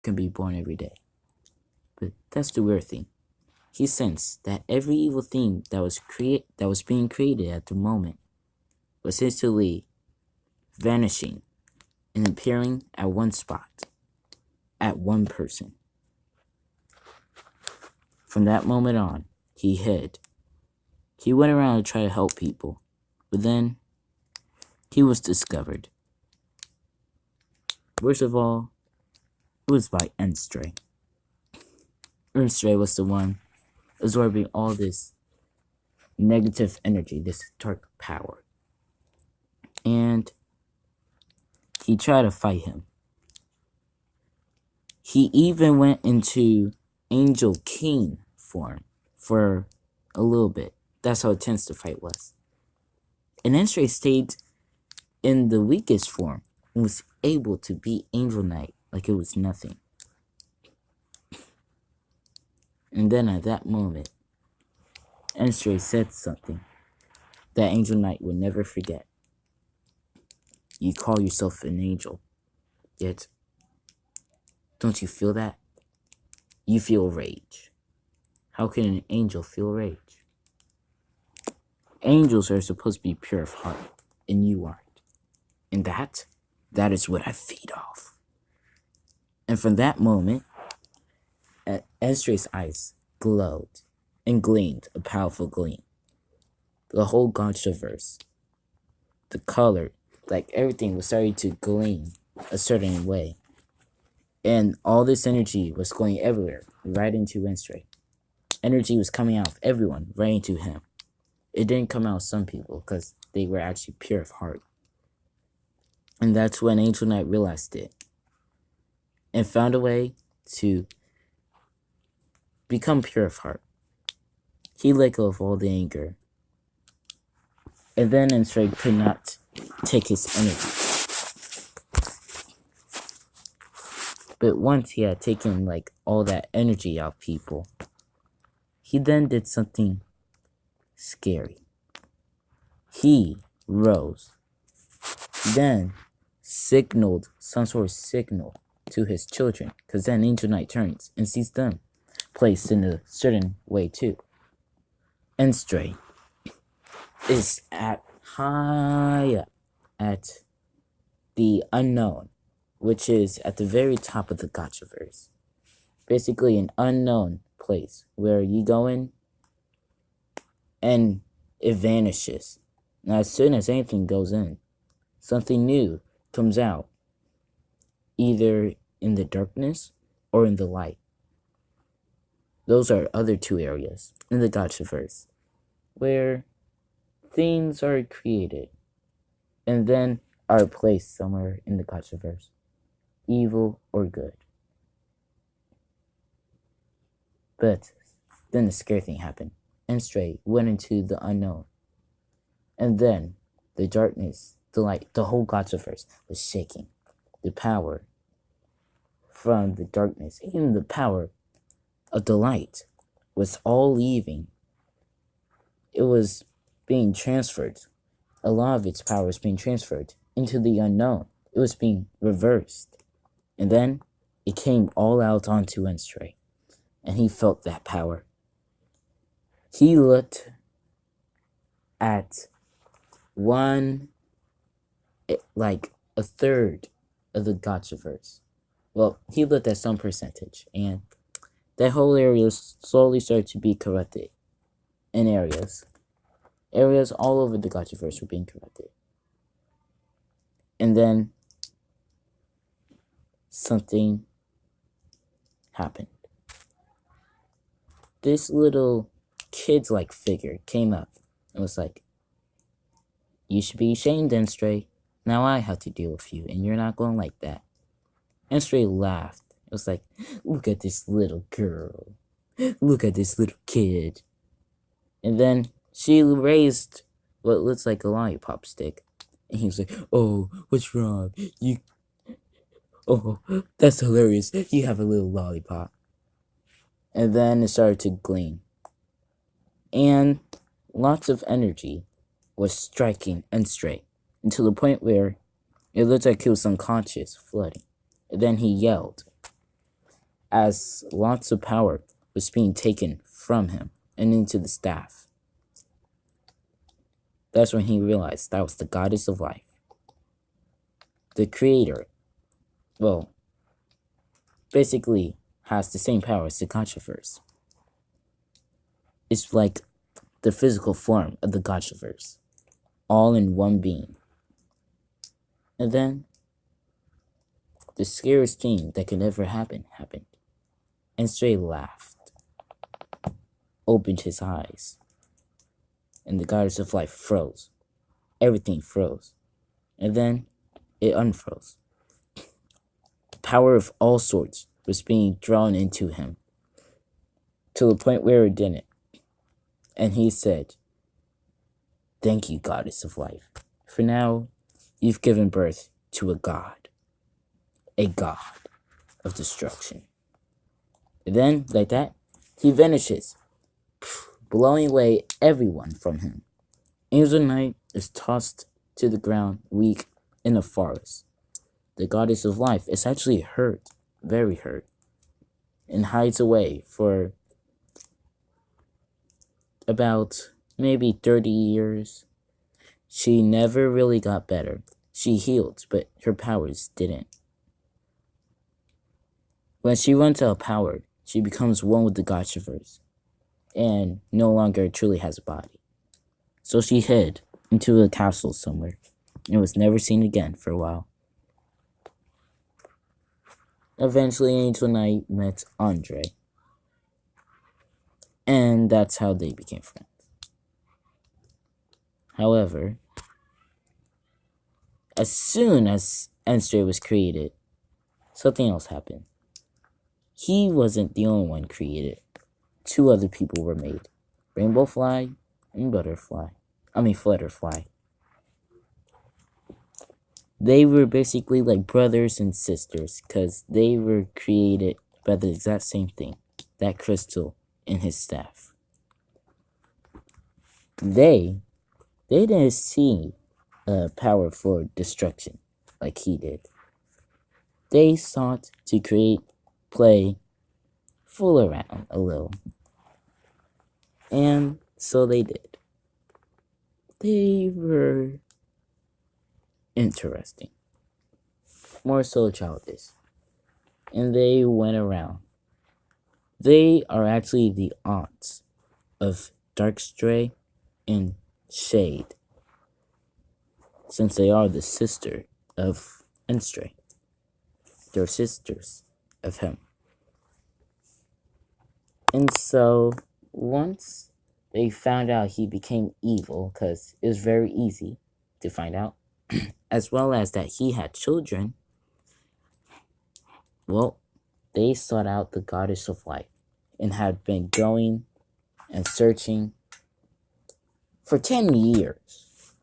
can be born every day. But that's the weird thing. He sensed that every evil thing that was being created at the moment was instantly vanishing and appearing at one spot, at one person. From that moment on, he hid. He went around to try to help people, but then he was discovered. Worst of all, it was by Endstray. Endstray was the one absorbing all this negative energy, this dark power. And he tried to fight him. He even went into Angel King form for a little bit. That's how intense the fight was. And Endstray stayed in the weakest form and was able to beat Angel Knight like it was nothing. And then at that moment, Endstray said something that Angel Knight would never forget. You call yourself an angel, yet don't you feel that? You feel rage. How can an angel feel rage? Angels are supposed to be pure of heart, and you aren't. And that is what I feed off. And from that moment, Endstray's eyes glowed and gleamed a powerful gleam. The whole Gachaverse, the color, like everything was starting to gleam a certain way. And all this energy was going everywhere, right into Endstray. Energy was coming out of everyone, right into him. It didn't come out of some people because they were actually pure of heart. And that's when Angel Knight realized it and found a way to become pure of heart. He let go of all the anger. And then Endstray could not take his energy. But once he had taken like all that energy out of people, he then did something scary. He rose, then signaled some sort of signal to his children, because then Angel Knight turns and sees them placed in a certain way too. Endstray is at high up at the unknown, which is at the very top of the Gachaverse. Basically an unknown place where you go in and it vanishes. Now as soon as anything goes in, something new comes out, either in the darkness or in the light. Those are other two areas in the Gachaverse where things are created and then are placed somewhere in the Gachaverse, evil or good. But then the scary thing happened. Endstray went into the unknown. And then the darkness, the light, the whole Gachaverse was shaking. The power from the darkness, even the power of the light, was all leaving. It was being transferred. A lot of its power was being transferred into the unknown. It was being reversed. And then it came all out onto Endstray. And he felt that power. He looked at like a third of the Gachaverse. Well, he looked at some percentage, and that whole area slowly started to be corrupted in areas. Areas all over the Gachaverse were being corrupted. And then something happened. This little kid-like figure came up and was like, "You should be ashamed, Endstray. Now I have to deal with you, and you're not going like that." Endstray laughed. It was like, "Look at this little girl. Look at this little kid." And then she raised what looks like a lollipop stick. And he was like, "Oh, what's wrong? Oh, that's hilarious. You have a little lollipop." And then it started to gleam. And lots of energy was striking Endstray until the point where it looked like he was unconscious, floating. And then he yelled. as lots of power was being taken from him and into the staff. That's when he realized that was the goddess of life. The creator, well, basically has the same power as the Gachaverse. It's like the physical form of the Gachaverse, all in one being. And then, the scariest thing that could ever happen happened. Endstray laughed, opened his eyes, and the goddess of life froze. Everything froze. And then, it unfroze. Power of all sorts was being drawn into him, to the point where it didn't. And he said, "Thank you, goddess of life. For now, you've given birth to a god of destruction." And then, like that, he vanishes, blowing away everyone from him. Angel Knight is tossed to the ground, weak, in the forest. The goddess of life is actually hurt, very hurt, and hides away for about maybe 30 years. She never really got better. She healed, but her powers didn't. When she runs out of power, she becomes one with the Gachaverse, and no longer truly has a body. So she hid into a castle somewhere, and was never seen again for a while. Eventually, Angel Knight met Andre, and that's how they became friends. However, as soon as Endstray was created, something else happened. He wasn't the only one created. 2 other people were made. Rainbow Fly and Flutterfly. They were basically like brothers and sisters, because they were created by the exact same thing. That crystal in his staff. They didn't see power for destruction like he did. They sought to play, fool around a little. And so they did. They were interesting. More so childish. And they went around. They are actually the aunts of Darkstray and Shade, since they are the sister of Endstray. They're sisters of him. And so, once they found out he became evil, because it was very easy to find out, as well as that he had children, well, they sought out the goddess of life, and had been going and searching for 10 years.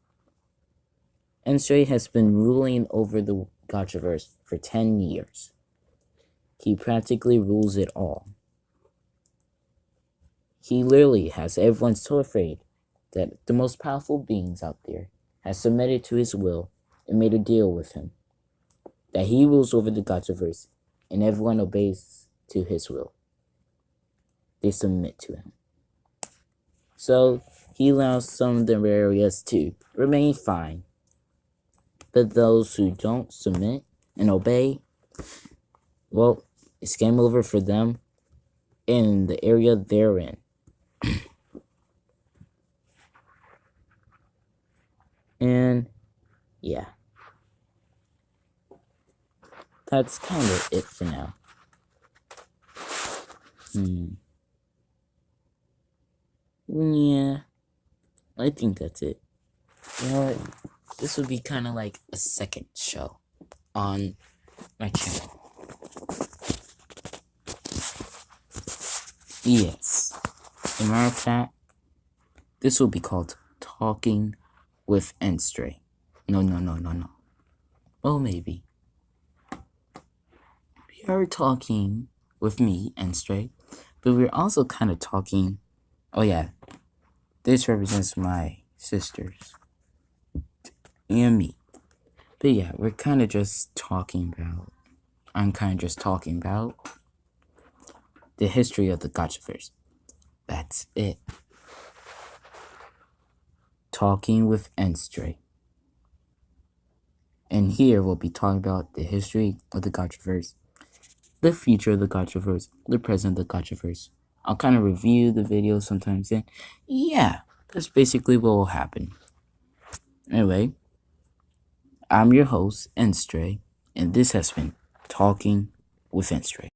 Endstray has been ruling over the Gachaverse for 10 years. He practically rules it all. He literally has everyone so afraid that the most powerful beings out there has submitted to his will and made a deal with him, that he rules over the Gachaverse and everyone obeys to his will. They submit to him. So he allows some of the areas to remain fine, but those who don't submit and obey, well, it's game over for them in the area they're in. And yeah, that's kind of it for now. Yeah, I think that's it. You know what? This would be kind of like a second show on my channel. Yes. As a matter of fact, this will be called Talking with Endstray. No. Well, maybe. We are talking with me, Endstray, but we're also kind of talking. Oh, yeah. This represents my sisters and me. But yeah, we're kind of just talking about. I'm kind of just talking about the history of the Gachaverse. That's it. Talking with Endstray. And here we'll be talking about the history of the Gachaverse, the future of the Gachaverse, the present of the Gachaverse. I'll kind of review the video sometimes, and yeah, that's basically what will happen. Anyway, I'm your host, Endstray, and this has been Talking with Endstray.